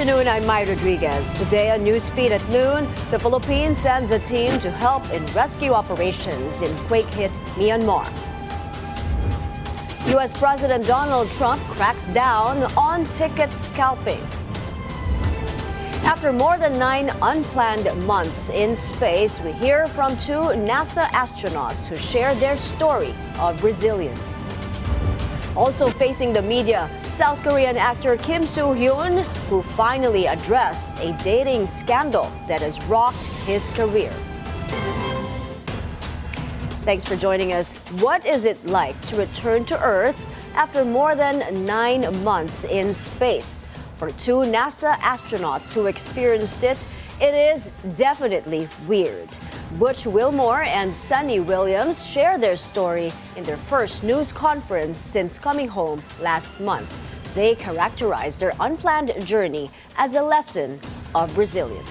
afternoon, I'm Mai Rodriguez. Today on Newsfeed at noon, the Philippines sends a team to help in rescue operations in quake-hit Myanmar. U.S. President Donald Trump cracks down on ticket scalping. After more than 9 unplanned months in space, we hear from 2 NASA astronauts who share their story of resilience. Also facing the media, South Korean actor Kim Soo-hyun, who finally addressed a dating scandal that has rocked his career. Thanks for joining us. What is it like to return to Earth after more than 9 months in space? For 2 NASA astronauts who experienced it, it is definitely weird. Butch Wilmore and Sunny Williams share their story in their first news conference since coming home last month. They characterize their unplanned journey as a lesson of resilience.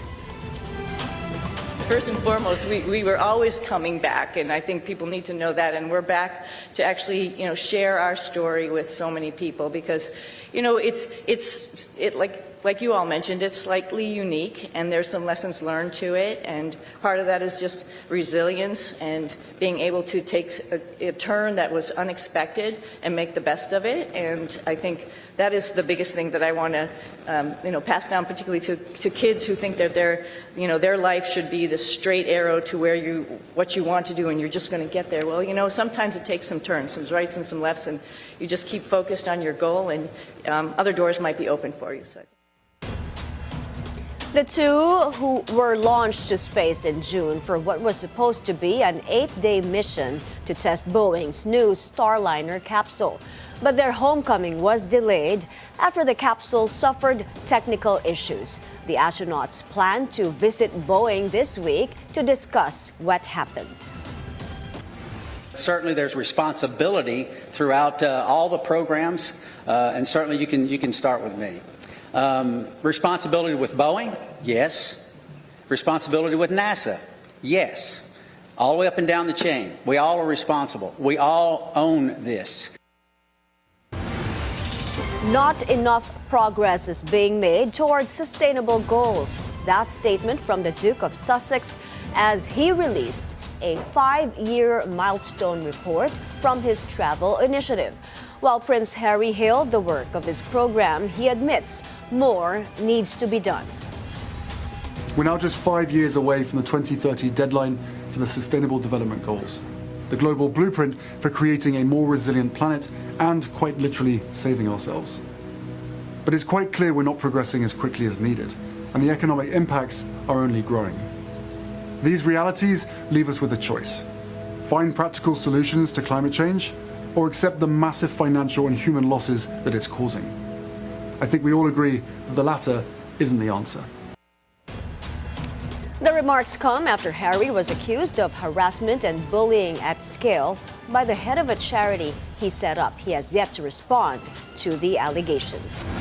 First and foremost, we were always coming back, and I think people need to know that. And we're back to actually, share our story with so many people because, like you all mentioned, it's slightly unique, and there's some lessons learned to it. And part of that is just resilience and being able to take a turn that was unexpected and make the best of it. And I think that is the biggest thing that I want to, pass down, particularly to kids who think that their life should be the straight arrow to what you want to do, and you're just going to get there. Well, sometimes it takes some turns, some rights and some lefts, and you just keep focused on your goal, and other doors might be open for you. So. The 2 who were launched to space in June for what was supposed to be an 8-day mission to test Boeing's new Starliner capsule. But their homecoming was delayed after the capsule suffered technical issues. The astronauts plan to visit Boeing this week to discuss what happened. Certainly there's responsibility throughout all the programs, and certainly you can start with me. Responsibility with Boeing? Yes. Responsibility with NASA? Yes. All the way up and down the chain. We all are responsible. We all own this. Not enough progress is being made towards sustainable goals. That statement from the Duke of Sussex as he released a 5-year milestone report from his travel initiative. While Prince Harry hailed the work of his program, he admits more needs to be done. We're now just 5 years away from the 2030 deadline for the Sustainable Development Goals, the global blueprint for creating a more resilient planet and quite literally saving ourselves. But it's quite clear we're not progressing as quickly as needed, and the economic impacts are only growing. These realities leave us with a choice: find practical solutions to climate change, or accept the massive financial and human losses that it's causing. I think we all agree that the latter isn't the answer. The remarks come after Harry was accused of harassment and bullying at scale by the head of a charity he set up. He has yet to respond to the allegations.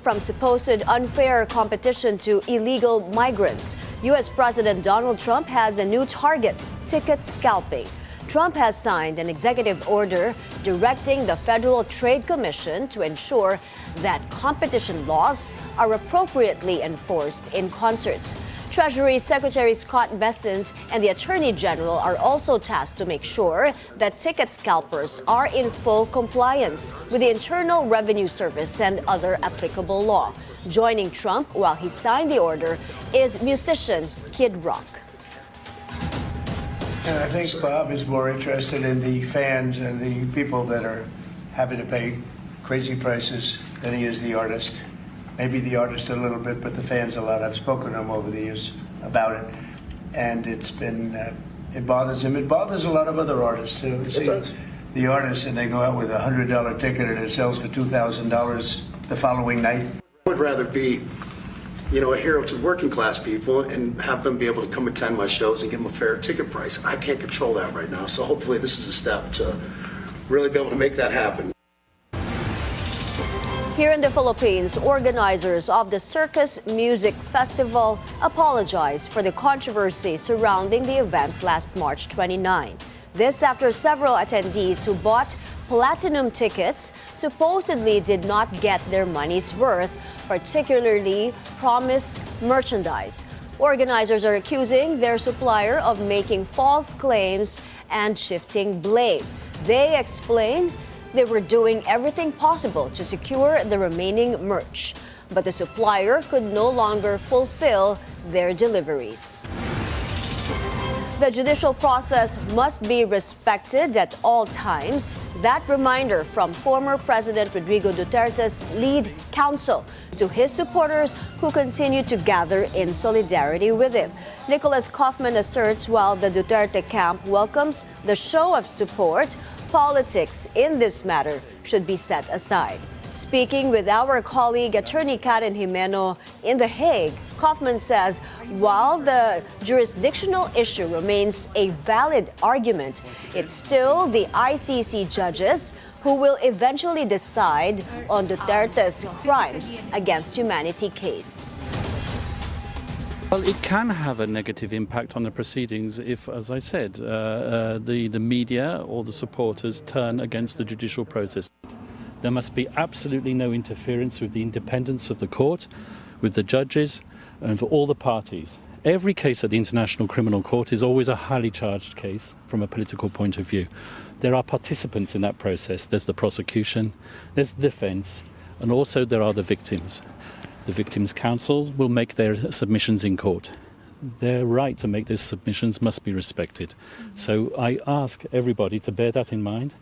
From supposed unfair competition to illegal migrants, U.S. President Donald Trump has a new target: ticket scalping. Trump has signed an executive order directing the Federal Trade Commission to ensure that competition laws are appropriately enforced in concerts. Treasury Secretary Scott Bessent and the Attorney General are also tasked to make sure that ticket scalpers are in full compliance with the Internal Revenue Service and other applicable law. Joining Trump while he signed the order is musician Kid Rock. And I think Bob is more interested in the fans and the people that are having to pay crazy prices than he is the artist. Maybe the artist a little bit, but the fans a lot. I've spoken to him over the years about it, and it's been, it bothers him. It bothers a lot of other artists too. You see the artists, and they go out with a $100 ticket and it sells for $2,000 the following night. I would rather be, a hero to working class people and have them be able to come attend my shows and give them a fair ticket price. I can't control that right now, so hopefully this is a step to really be able to make that happen. Here in the Philippines, organizers of the Circus Music Festival apologized for the controversy surrounding the event last March 29. This after several attendees who bought platinum tickets supposedly did not get their money's worth particularly promised merchandise. Organizers are accusing their supplier of making false claims and shifting blame. They explain they were doing everything possible to secure the remaining merch, but the supplier could no longer fulfill their deliveries. The judicial process must be respected at all times. That reminder from former President Rodrigo Duterte's lead counsel to his supporters who continue to gather in solidarity with him. Nicholas Kaufman asserts while the Duterte camp welcomes the show of support, politics in this matter should be set aside. Speaking with our colleague Attorney Karen Jimeno in The Hague, Kaufman says while the jurisdictional issue remains a valid argument, it's still the ICC judges who will eventually decide on Duterte's crimes against humanity case. Well, it can have a negative impact on the proceedings if, as I said, the media or the supporters turn against the judicial process. There must be absolutely no interference with the independence of the court, with the judges, and for all the parties. Every case at the International Criminal Court is always a highly charged case from a political point of view. There are participants in that process. There's the prosecution, there's the defense, and also there are the victims. The victims' counsels will make their submissions in court. Their right to make those submissions must be respected. So I ask everybody to bear that in mind.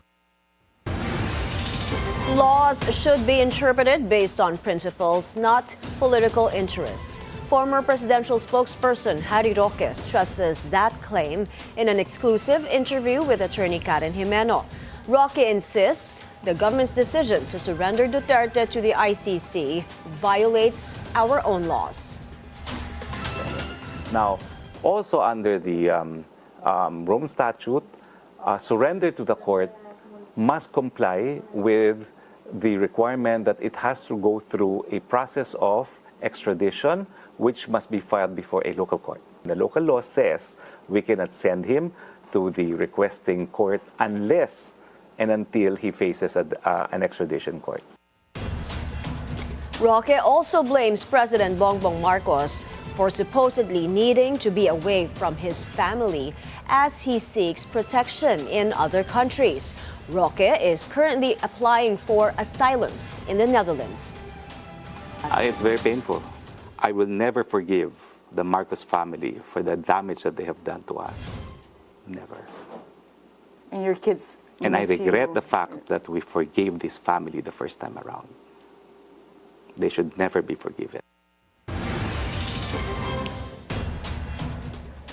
Laws should be interpreted based on principles, not political interests. Former presidential spokesperson Mai Rodriguez stresses that claim in an exclusive interview with attorney Karen Jimeno. Roque insists the government's decision to surrender Duterte to the ICC violates our own laws. Now, also under the Rome Statute, surrender to the court must comply with the requirement that it has to go through a process of extradition, which must be filed before a local court. The local law says we cannot send him to the requesting court unless and until he faces an extradition court. Roque also blames President Bongbong Marcos for supposedly needing to be away from his family as he seeks protection in other countries. Roque is currently applying for asylum in the Netherlands. It's very painful. I will never forgive the Marcos family for the damage that they have done to us. Never. And your kids. And I regret the fact that we forgave this family the first time around. They should never be forgiven.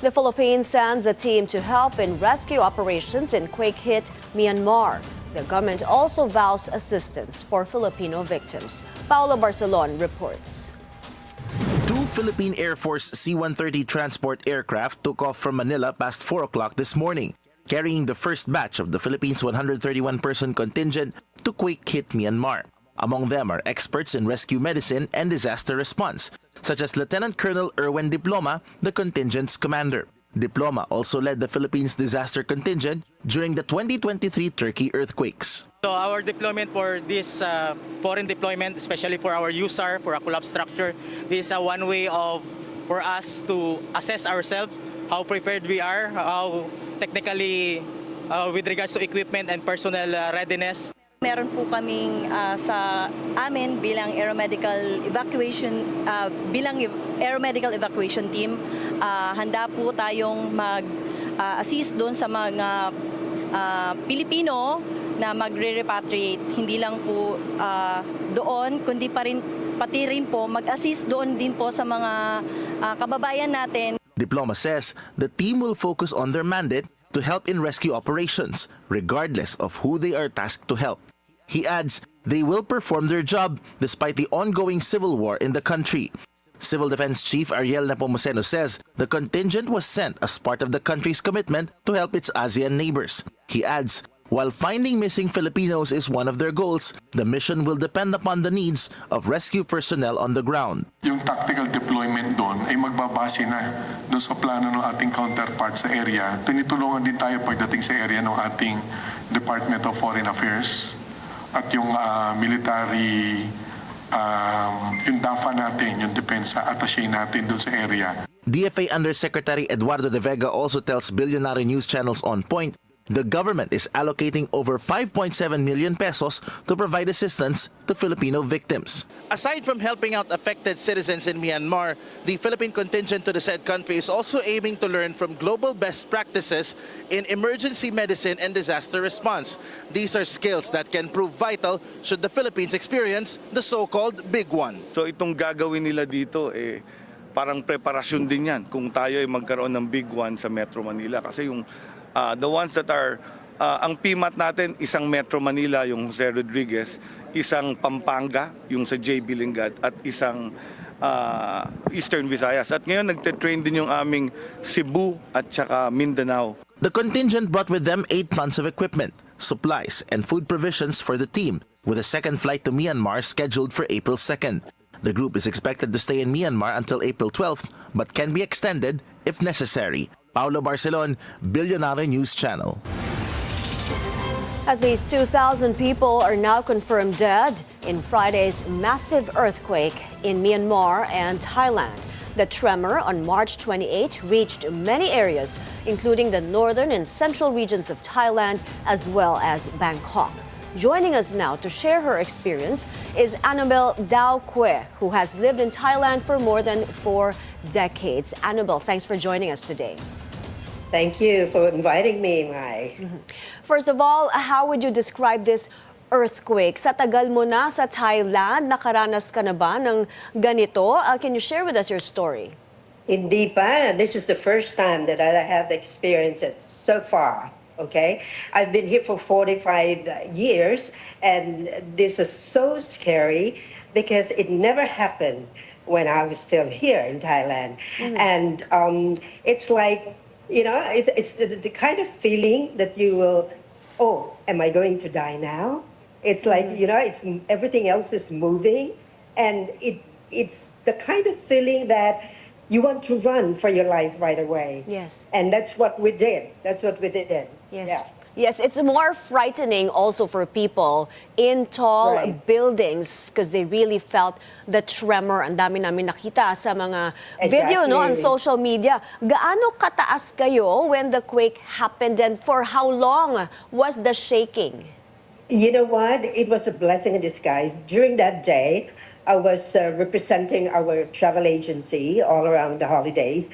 The Philippines sends a team to help in rescue operations in quake-hit Myanmar. The government also vows assistance for Filipino victims. Paolo Barcelon reports. Two Philippine Air Force C-130 transport aircraft took off from Manila past 4 o'clock this morning, carrying the first batch of the Philippines' 131-person contingent to quake-hit Myanmar. Among them are experts in rescue medicine and disaster response, such as Lieutenant Colonel Erwin Diploma, the contingent's commander. Diploma also led the Philippines disaster contingent during the 2023 Turkey earthquakes. So our deployment for this foreign deployment, especially for our USAR, for a collapse structure, this is one way for us to assess ourselves, how prepared we are, how technically with regards to equipment and personnel readiness. Meron po kaming sa amin bilang aeromedical evacuation team, handa po tayong mag-assist doon sa mga Pilipino na magre-repatriate. Hindi lang po doon, kundi pati rin po mag-assist doon din po sa mga kababayan natin. Diploma says the team will focus on their mandate to help in rescue operations, regardless of who they are tasked to help. He adds they will perform their job despite the ongoing civil war in the country. Civil Defense Chief Ariel Nepomuceno says the contingent was sent as part of the country's commitment to help its ASEAN neighbors. He adds, while finding missing Filipinos is one of their goals, the mission will depend upon the needs of rescue personnel on the ground. Yung tactical deployment doon ay magbabase na doon sa plano ng ating counterpart sa area. Tinitulungan din tayo pagdating sa area ng ating Department of Foreign Affairs at yung military yung DAFA natin, yung depensa attaché natin doon sa area. DFA Undersecretary Eduardo De Vega also tells billionaire news channels On Point the government is allocating over 5.7 million pesos to provide assistance to Filipino victims. Aside from helping out affected citizens in Myanmar, the Philippine contingent to the said country is also aiming to learn from global best practices in emergency medicine and disaster response. These are skills that can prove vital should the Philippines experience the so-called big one. So itong gagawin nila dito, parang preparasyon din yan kung tayo ay magkaroon ng big one sa Metro Manila. Kasi yung the ones that are, ang PMAT natin, isang Metro Manila, yung Jose Rodriguez, isang Pampanga, yung sa J. Bilingad, at isang Eastern Visayas. At ngayon, nagte-train din yung aming Cebu at saka Mindanao. The contingent brought with them 8 tons of equipment, supplies, and food provisions for the team, with a second flight to Myanmar scheduled for April 2nd. The group is expected to stay in Myanmar until April 12th, but can be extended if necessary. Paulo Barcelon, Billionaire News Channel. At least 2,000 people are now confirmed dead in Friday's massive earthquake in Myanmar and Thailand. The tremor on March 28 reached many areas, including the northern and central regions of Thailand as well as Bangkok. Joining us now to share her experience is Annabelle Dao Kwe, who has lived in Thailand for more than 4 decades. Annabelle, thanks for joining us today. Thank you for inviting me, Mai. First of all, how would you describe this earthquake? Sa tagal mo na sa Thailand, nakaranas ka na ba ng ganito? Can you share with us your story? Hindi pa. This is the first time that I have experienced it so far. Okay, I've been here for 45 years, and this is so scary because it never happened when I was still here in Thailand. And it's like, you know, it's the kind of feeling that you will, oh, am I going to die now? It's like, you know, it's everything else is moving, and it's the kind of feeling that you want to run for your life right away. Yes. And that's what we did. That's what we did. Yes. Yeah. Yes, it's more frightening also for people in tall buildings because they really felt the tremor. Ang dami namin nakita sa mga video no on social media. Gaano kataas kayo when the quake happened, and for how long was the shaking? You know what? It was a blessing in disguise. During that day, I was representing our travel agency all around the holidays.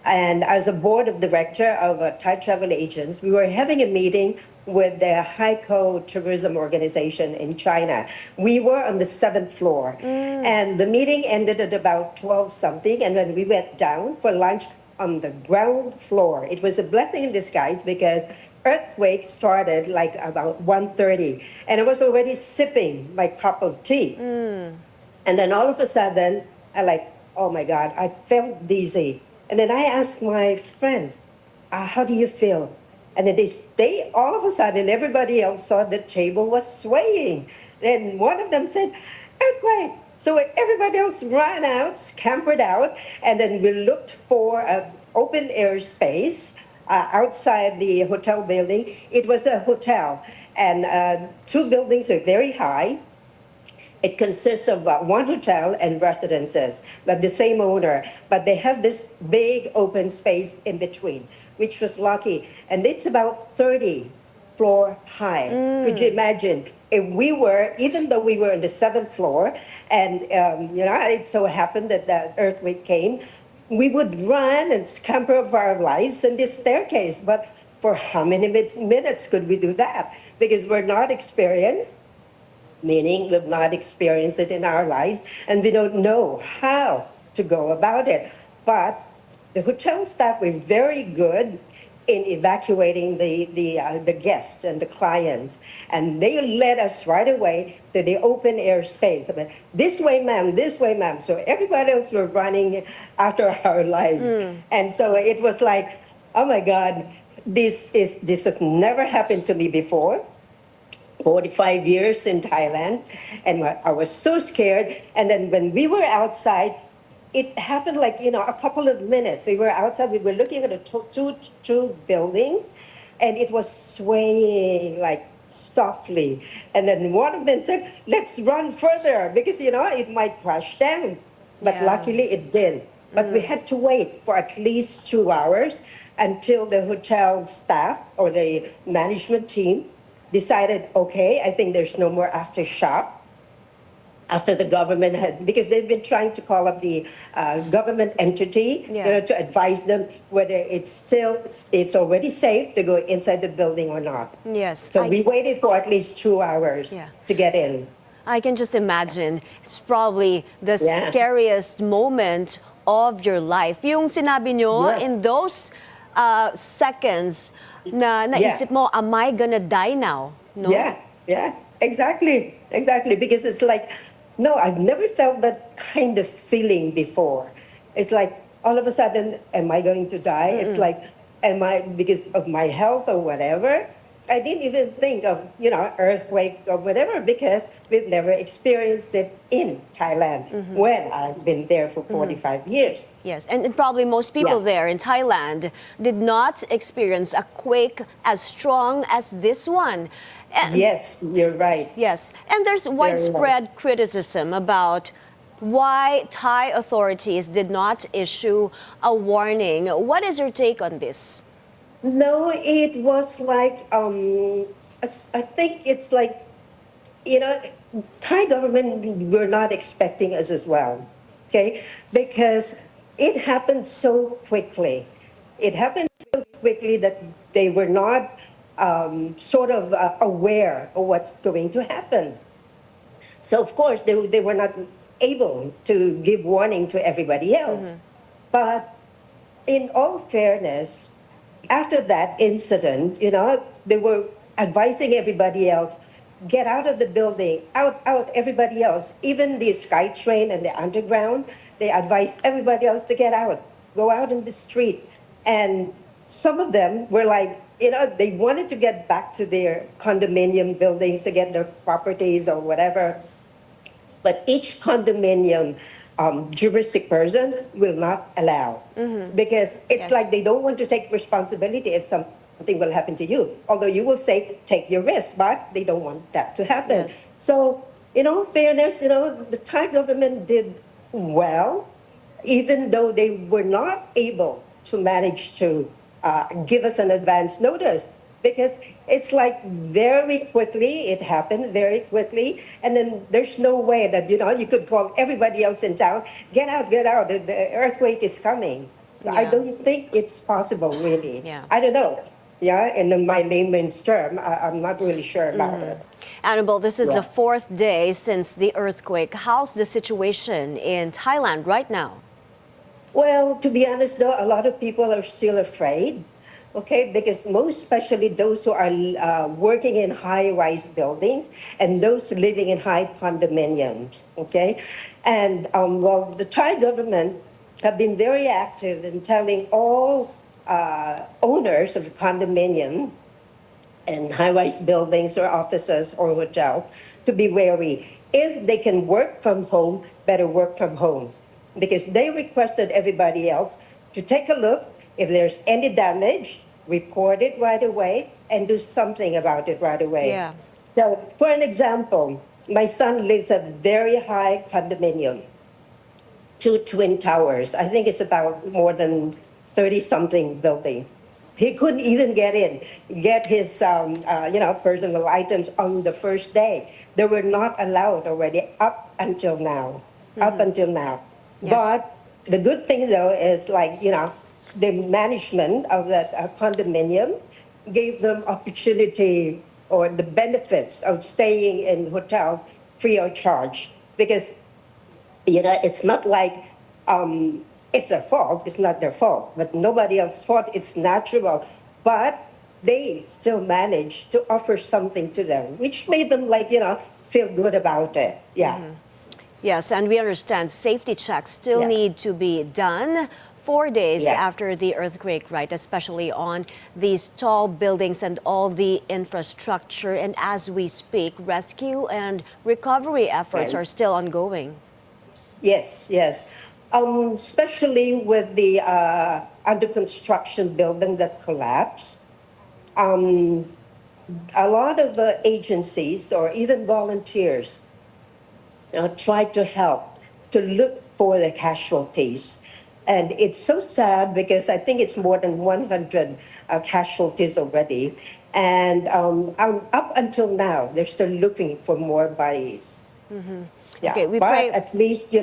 And as a board of director of Thai travel agents, we were having a meeting with the Haikou Tourism Organization in China. We were on the 7th floor. And the meeting ended at about 12 something. And then we went down for lunch on the ground floor. It was a blessing in disguise because earthquake started like about 1:30. And I was already sipping my cup of tea. And then all of a sudden, I like, oh my God, I felt dizzy. And then I asked my friends, how do you feel? And then they all of a sudden, everybody else saw the table was swaying. Then one of them said, earthquake. So everybody else ran out, scampered out, and then we looked for an open air space outside the hotel building. It was a hotel, and 2 buildings are very high. It consists of one hotel and residences, but the same owner. But they have this big open space in between, which was lucky. And it's about 30 floor high. Could you imagine? If we were, even though we were on the 7th floor, and you know, it so happened that the earthquake came, we would run and scamper for our lives in this staircase. But for how many minutes could we do that? Because we're not experienced. Meaning we've not experienced it in our lives, and we don't know how to go about it. But the hotel staff were very good in evacuating the guests and the clients, and they led us right away to the open air space. I mean, this way, ma'am, this way, ma'am. So everybody else were running after our lives, and so it was like, oh my God, this has never happened to me before. 45 years in Thailand, and I was so scared. And then when we were outside, it happened like, you know, a couple of minutes. We were outside, we were looking at the two buildings, and it was swaying like softly. And then one of them said, let's run further because, it might crash down. But Yeah. luckily it didn't. But we had to wait for at least 2 hours until the hotel staff or the management team decided, okay, I think there's no more aftershock. After the government had, because they've been trying to call up the government entity, Yeah. to advise them whether it's already safe to go inside the building or not. Yes. So we waited for at least 2 hours Yeah. to get in. I can just imagine, it's probably the Yeah. scariest moment of your life. Yung sinabi nyo, Yes. in those seconds na naisip mo, am I gonna die now? No? Yeah, exactly. Because it's like, no, I've never felt that kind of feeling before. It's like, all of a sudden, am I going to die? It's like, am I, because of my health or whatever? I didn't even think of, earthquake or whatever because we've never experienced it in Thailand when I've been there for 45 years. Yes, and probably most people Yeah. there in Thailand did not experience a quake as strong as this one. And, Yes, you're right. Yes, and there's widespread criticism about why Thai authorities did not issue a warning. What is your take on this? No, it was like, I think it's like, Thai government were not expecting us as well, okay? Because it happened so quickly. It happened so quickly that they were not sort of aware of what's going to happen. So, of course, they were not able to give warning to everybody else. But in all fairness, after that incident, they were advising everybody else, get out of the building, out, everybody else. Even the SkyTrain and the underground, they advised everybody else to get out, go out in the street. And some of them were like, they wanted to get back to their condominium buildings to get their properties or whatever. But each condominium juristic person will not allow because it's like they don't want to take responsibility if something will happen to you. Although you will say, take your risk, but they don't want that to happen. Yes. So, in all fairness, the Thai government did well, even though they were not able to manage to give us an advance notice because it's like very quickly, it happened very quickly, and then there's no way that, you could call everybody else in town, get out, the earthquake is coming. So I Yeah. don't think it's possible, really. Yeah. I don't know. Yeah, in my layman's term, I'm not really sure about it. Annabelle, this is Yeah. the fourth day since the earthquake. How's the situation in Thailand right now? Well, to be honest, though, a lot of people are still afraid. Okay, because most especially those who are working in high-rise buildings and those living in high condominiums. Okay, and the Thai government have been very active in telling all owners of condominium and high-rise buildings or offices or hotels to be wary. If they can work from home, better work from home, because they requested everybody else to take a look. If there's any damage, report it right away and do something about it right away. Yeah. So, for an example, my son lives at a very high condominium, 2 twin towers. I think it's about more than 30-something building. He couldn't even get in, get his personal items on the first day. They were not allowed already up until now. Yes. But the good thing, though, is the management of that condominium gave them opportunity or the benefits of staying in hotels free of charge. Because, it's not like it's their fault. It's not their fault. But nobody else's fault. It's natural. But they still managed to offer something to them, which made them feel good about it. Yeah. Yes, and we understand safety checks still need to be done 4 days after the earthquake, right? Especially on these tall buildings and all the infrastructure. And as we speak, rescue and recovery efforts are still ongoing. Yes. Especially with the under construction building that collapsed. a lot of agencies or even volunteers try to help to look for the casualties. And it's so sad because I think it's more than 100 casualties already. And up until now, they're still looking for more bodies. Yeah, Okay, we but pray- at least,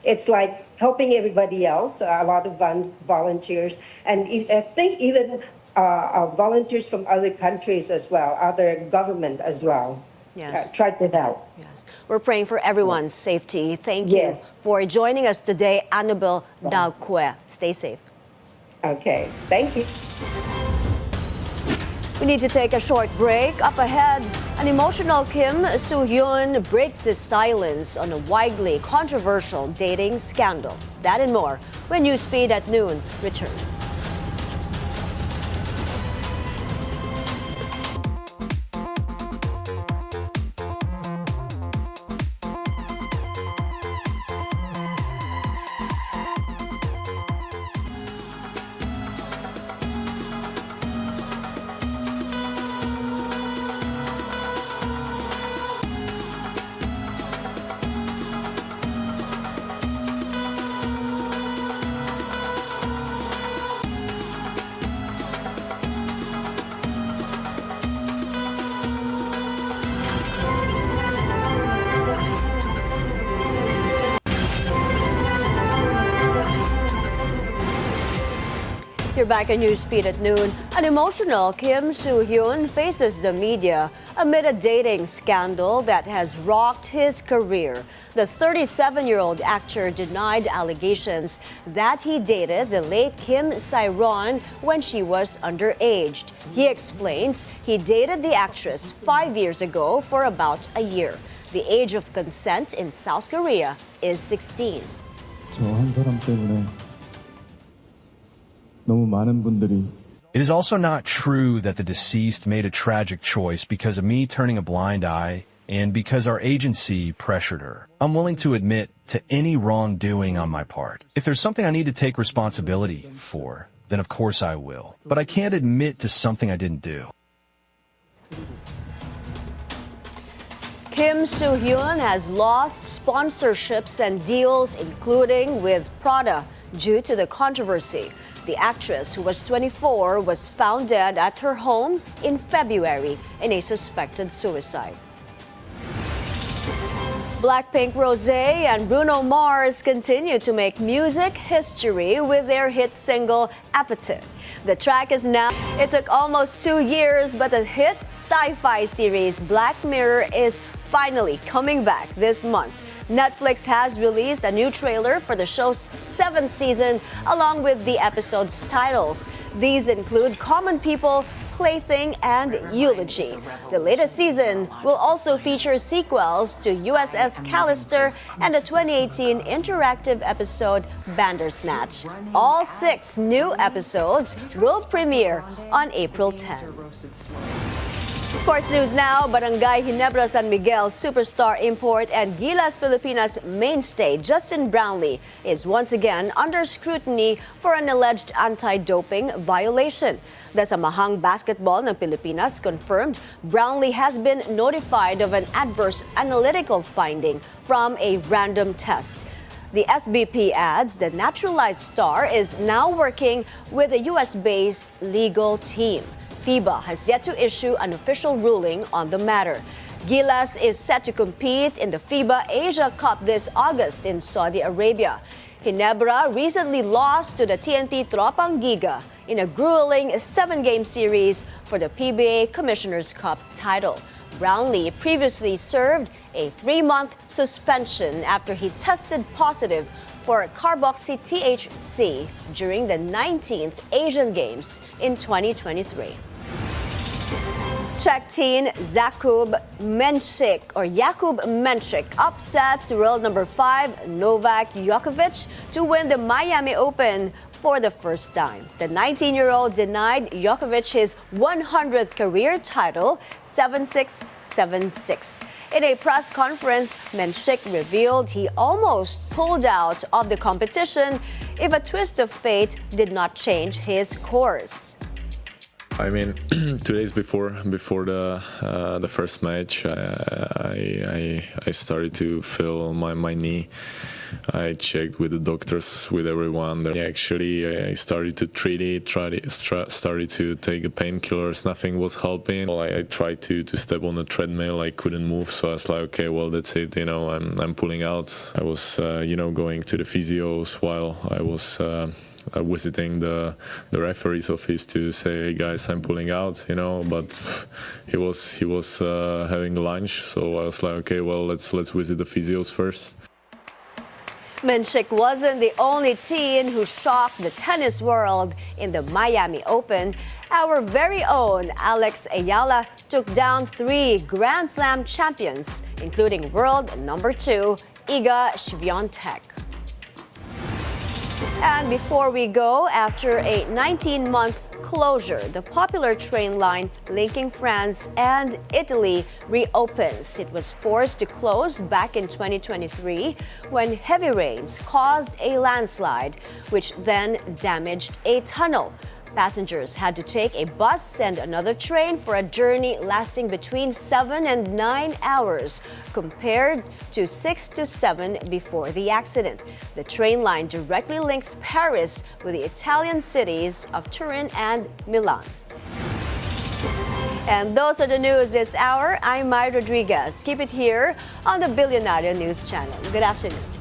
it's like helping everybody else, a lot of volunteers. And I think even volunteers from other countries as well, other government as well, Yes. try to help. Yes. We're praying for everyone's safety. Thank you Yes. for joining us today, Annabelle Daokwe. Stay safe. Okay, thank you. We need to take a short break. Up ahead, an emotional Kim Soo-hyun breaks his silence on a widely controversial dating scandal. That and more when Newsfeed at Noon returns. You're back on Newsfeed at Noon. An emotional Kim Soo-hyun faces the media amid a dating scandal that has rocked his career. The 37-year-old actor denied allegations that he dated the late Kim Sae-ron when she was underage. He explains he dated the actress 5 years ago for about a year. The age of consent in South Korea is 16. 저 한 사람 때문에 너무 많은 분들이 It is also not true that the deceased made a tragic choice because of me turning a blind eye and because our agency pressured her. I'm willing to admit to any wrongdoing on my part. If there's something I need to take responsibility for, then of course I will. But I can't admit to something I didn't do. Kim Soo-hyun has lost sponsorships and deals, including with Prada, due to the controversy. The actress, who was 24, was found dead at her home in February in a suspected suicide. Blackpink Rosé and Bruno Mars continue to make music history with their hit single, Appetite. The track is now... It took almost 2 years, but the hit sci-fi series Black Mirror is finally coming back this month. Netflix has released a new trailer for the show's 7th season, along with the episode's titles. These include Common People, Plaything, and Eulogy. The latest season will also feature sequels to USS Callister and the 2018 interactive episode Bandersnatch. All 6 new episodes will premiere on April 10. Sports news now. Barangay Ginebra San Miguel superstar import and Gilas Pilipinas mainstay Justin Brownlee is once again under scrutiny for an alleged anti-doping violation. The Samahang Basketball ng Pilipinas confirmed Brownlee has been notified of an adverse analytical finding from a random test. The SBP adds the naturalized star is now working with a US-based legal team. FIBA has yet to issue an official ruling on the matter. Gilas is set to compete in the FIBA Asia Cup this August in Saudi Arabia. Ginebra recently lost to the TNT Tropang Giga in a grueling 7-game series for the PBA Commissioner's Cup title. Brownlee previously served a 3-month suspension after he tested positive for carboxy THC during the 19th Asian Games in 2023. Czech teen Jakub Menšík upsets world number 5 Novak Djokovic to win the Miami Open for the first time. The 19-year-old denied Djokovic his 100th career title 7-6, 7-6. In a press conference, Menšík revealed he almost pulled out of the competition if a twist of fate did not change his course. I mean, 2 days before the first match, I started to feel my knee. I checked with the doctors, with everyone. Actually, I started to treat it, started to take the painkillers. Nothing was helping. I tried to step on the treadmill. I couldn't move, so I was like, okay, well, that's it. I'm pulling out. I was, going to the physios while I was visiting the referee's office to say, hey guys, I'm pulling out. But he was having lunch, so I was like, okay, well, let's visit the physios first. Menchik wasn't the only teen who shocked the tennis world in the Miami Open. Our very own Alex Ayala took down 3 Grand Slam champions, including world number 2, Iga Świątek. And before we go, after a 19-month closure, the popular train line linking France and Italy reopens. It was forced to close back in 2023 when heavy rains caused a landslide, which then damaged a tunnel. Passengers had to take a bus and another train for a journey lasting between 7 and 9 hours, compared to 6 to 7 before the accident. The train line directly links Paris with the Italian cities of Turin and Milan. And those are the news this hour. I'm Mai Rodriguez. Keep it here on the Billionaire News Channel. Good afternoon.